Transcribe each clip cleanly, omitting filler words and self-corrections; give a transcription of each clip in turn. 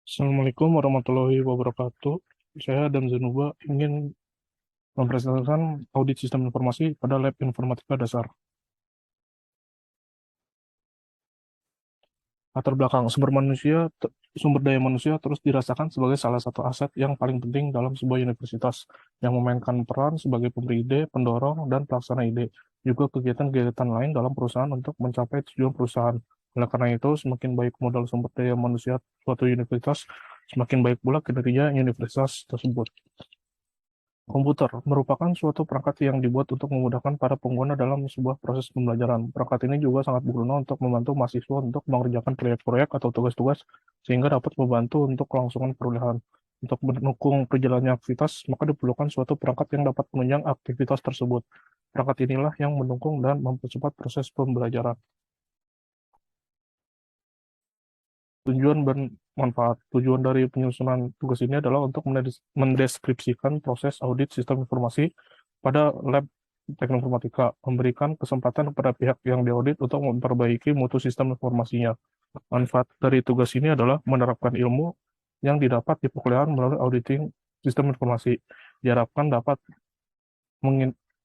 Assalamualaikum warahmatullahi wabarakatuh. Saya Adam Zanuba ingin mempresentasikan audit sistem informasi pada Lab Informatika Dasar. Latar belakang sumber daya manusia terus dirasakan sebagai salah satu aset yang paling penting dalam sebuah universitas yang memainkan peran sebagai pemberi ide, pendorong, dan pelaksana ide. Juga kegiatan-kegiatan lain dalam perusahaan untuk mencapai tujuan perusahaan. Oleh karena itu, semakin baik modal sumber daya manusia suatu universitas, semakin baik pula kinerja universitas tersebut. Komputer merupakan suatu perangkat yang dibuat untuk memudahkan para pengguna dalam sebuah proses pembelajaran. Perangkat ini juga sangat berguna untuk membantu mahasiswa untuk mengerjakan proyek-proyek atau tugas-tugas sehingga dapat membantu untuk kelangsungan perolehan. Untuk mendukung perjalannya aktivitas, maka diperlukan suatu perangkat yang dapat menunjang aktivitas tersebut. Perangkat inilah yang mendukung dan mempercepat proses pembelajaran. Tujuan dan manfaat. Tujuan dari penyusunan tugas ini adalah untuk mendeskripsikan proses audit sistem informasi pada lab teknik informatika, memberikan kesempatan kepada pihak yang diaudit untuk memperbaiki mutu sistem informasinya. Manfaat dari tugas ini adalah menerapkan ilmu yang didapat di perkuliahan melalui auditing sistem informasi. Diharapkan dapat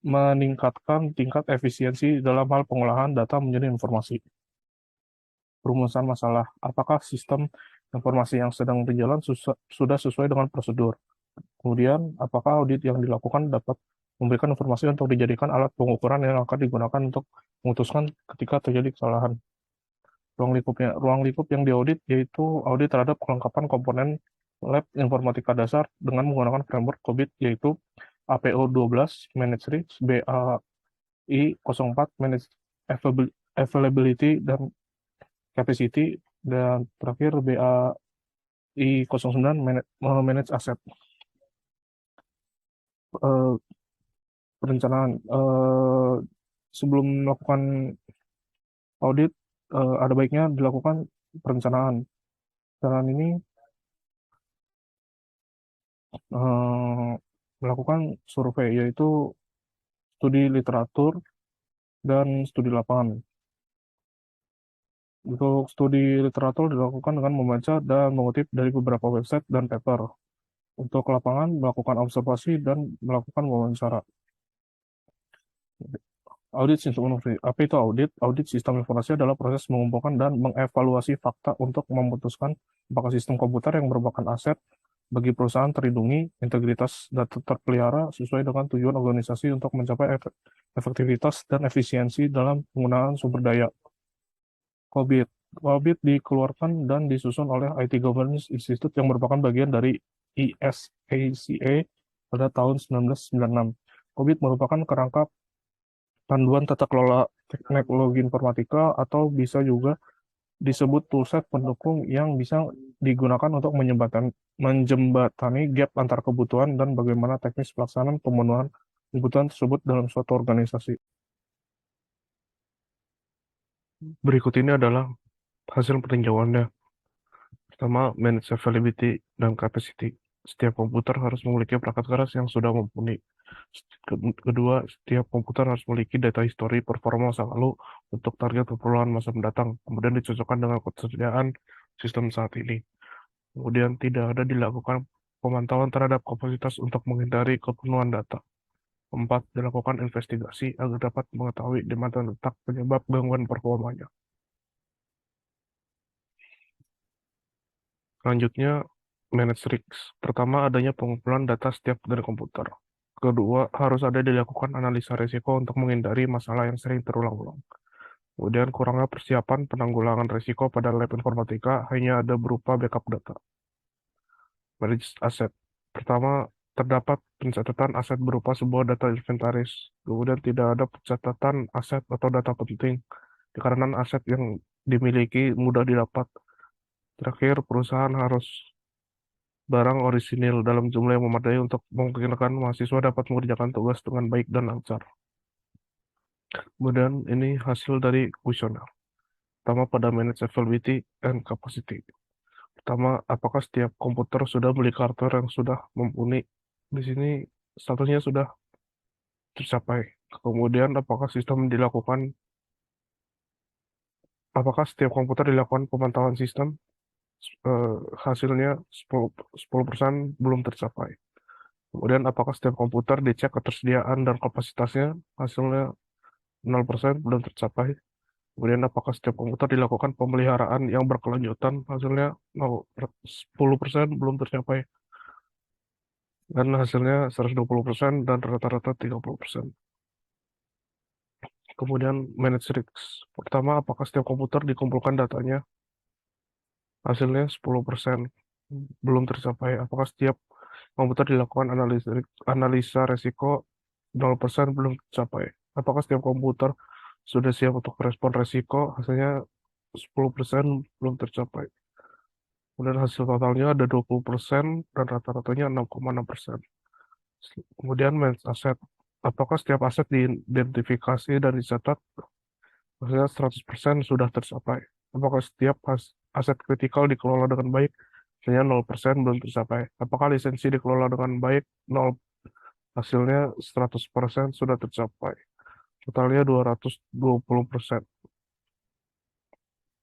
meningkatkan tingkat efisiensi dalam hal pengolahan data menjadi informasi. Perumusan masalah, apakah sistem informasi yang sedang berjalan sudah sesuai dengan prosedur. Kemudian, apakah audit yang dilakukan dapat memberikan informasi untuk dijadikan alat pengukuran yang akan digunakan untuk memutuskan ketika terjadi kesalahan. Ruang lingkup yang diaudit yaitu audit terhadap kelengkapan komponen lab informatika dasar dengan menggunakan framework COBIT yaitu APO 12 Manage Risk, BAI 04 Manage Availability dan Capacity, dan terakhir BAI 09 Manage Asset. Eh, Perencanaan. Sebelum melakukan audit, ada baiknya dilakukan perencanaan. Perencanaan ini melakukan survei, yaitu studi literatur dan studi lapangan. Untuk studi literatur dilakukan dengan membaca dan mengutip dari beberapa website dan paper. Untuk lapangan, melakukan observasi dan melakukan wawancara. Audit sistem informasi. Apa itu audit? Audit sistem informasi adalah proses mengumpulkan dan mengevaluasi fakta untuk memutuskan apakah sistem komputer yang merupakan aset bagi perusahaan terlindungi, integritas data terpelihara sesuai dengan tujuan organisasi untuk mencapai efektivitas dan efisiensi dalam penggunaan sumber daya. COBIT. COBIT dikeluarkan dan disusun oleh IT Governance Institute yang merupakan bagian dari ISACA pada tahun 1996. COBIT merupakan kerangka panduan tata kelola teknologi informatika atau bisa juga disebut toolset pendukung yang bisa digunakan untuk menjembatani gap antar kebutuhan dan bagaimana teknis pelaksanaan pemenuhan kebutuhan tersebut dalam suatu organisasi. Berikut ini adalah hasil peninjauannya. Pertama, manage availability dan capacity. Setiap komputer harus memiliki perangkat keras yang sudah mumpuni. Kedua, setiap komputer harus memiliki data histori performa masa lalu untuk target keperluan masa mendatang, kemudian dicocokkan dengan ketersediaan sistem saat ini. Kemudian tidak ada dilakukan pemantauan terhadap kapasitas untuk menghindari kepenuhan data. Keempat, dilakukan investigasi agar dapat mengetahui di mana letak penyebab gangguan performanya. Selanjutnya, manage risks. Pertama, adanya pengumpulan data setiap dari komputer. Kedua, harus ada dilakukan analisa risiko untuk menghindari masalah yang sering terulang-ulang. Kemudian, kurangnya persiapan penanggulangan risiko pada lab informatika hanya ada berupa backup data. Manage aset. Pertama, terdapat pencatatan aset berupa sebuah data inventaris. Kemudian tidak ada pencatatan aset atau data penting, dikarenakan aset yang dimiliki mudah didapat. Terakhir, perusahaan harus barang orisinil dalam jumlah yang memadai untuk memungkinkan mahasiswa dapat mengerjakan tugas dengan baik dan lancar. Kemudian ini hasil dari kuesioner. Pertama, pada manage availability and capacity. Pertama, apakah setiap komputer sudah beli hardware yang sudah mumpuni? Di sini statusnya sudah tercapai. Kemudian, apakah setiap komputer dilakukan pemantauan sistem? hasilnya 10% belum tercapai. Kemudian apakah setiap komputer dicek ketersediaan dan kapasitasnya, hasilnya 0% belum tercapai. Kemudian apakah setiap komputer dilakukan pemeliharaan yang berkelanjutan, hasilnya 10% belum tercapai. Dan hasilnya 120% dan rata-rata 30%. Kemudian manage risks. Pertama, apakah setiap komputer dikumpulkan datanya, hasilnya 10% belum tercapai. Apakah setiap komputer dilakukan analisa resiko, 0% belum tercapai. Apakah setiap komputer sudah siap untuk merespon resiko, hasilnya 10% belum tercapai. Kemudian hasil totalnya ada 20% dan rata-ratanya 6,6%. Kemudian manage aset. Apakah setiap aset diidentifikasi dan dicatat, hasilnya 100% sudah tercapai. Apakah setiap aset kritikal dikelola dengan baik, hasilnya 0% belum tercapai. Apakah lisensi dikelola dengan baik, 0, hasilnya 100% sudah tercapai. Totalnya 220%.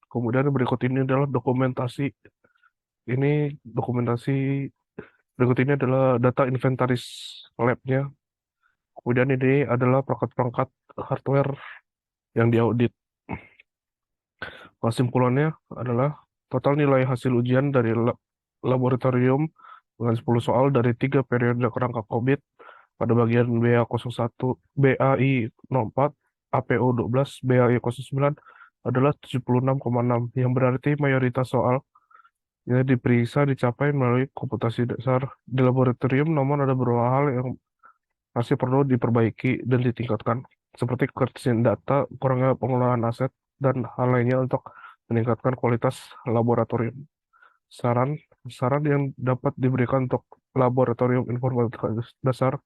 Kemudian berikut ini adalah dokumentasi. Ini dokumentasi berikut ini adalah data inventaris labnya. Kemudian ini adalah perangkat-perangkat hardware yang diaudit. Kesimpulannya adalah total nilai hasil ujian dari laboratorium dengan 10 soal dari 3 periode kerangka COVID pada bagian BA01, BAI04, APO12, BAI09 adalah 76,6, yang berarti mayoritas soal yang diperiksa dicapai melalui komputasi dasar. Di laboratorium, namun ada beberapa hal yang masih perlu diperbaiki dan ditingkatkan, seperti ketersediaan data, kurangnya pengelolaan aset, dan hal lainnya untuk meningkatkan kualitas laboratorium. Saran saran yang dapat diberikan untuk laboratorium informatika dasar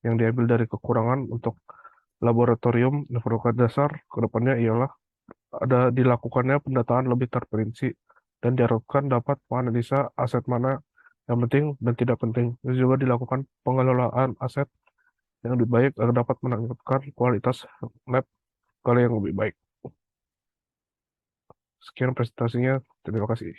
yang diambil dari kekurangan untuk laboratorium informatika dasar ke depannya ialah ada dilakukannya pendataan lebih terperinci dan diharapkan dapat menganalisa aset mana yang penting dan tidak penting. Dan juga dilakukan pengelolaan aset yang lebih baik agar dapat meningkatkan kualitas lab kalian yang lebih baik. Sekian presentasinya, terima kasih.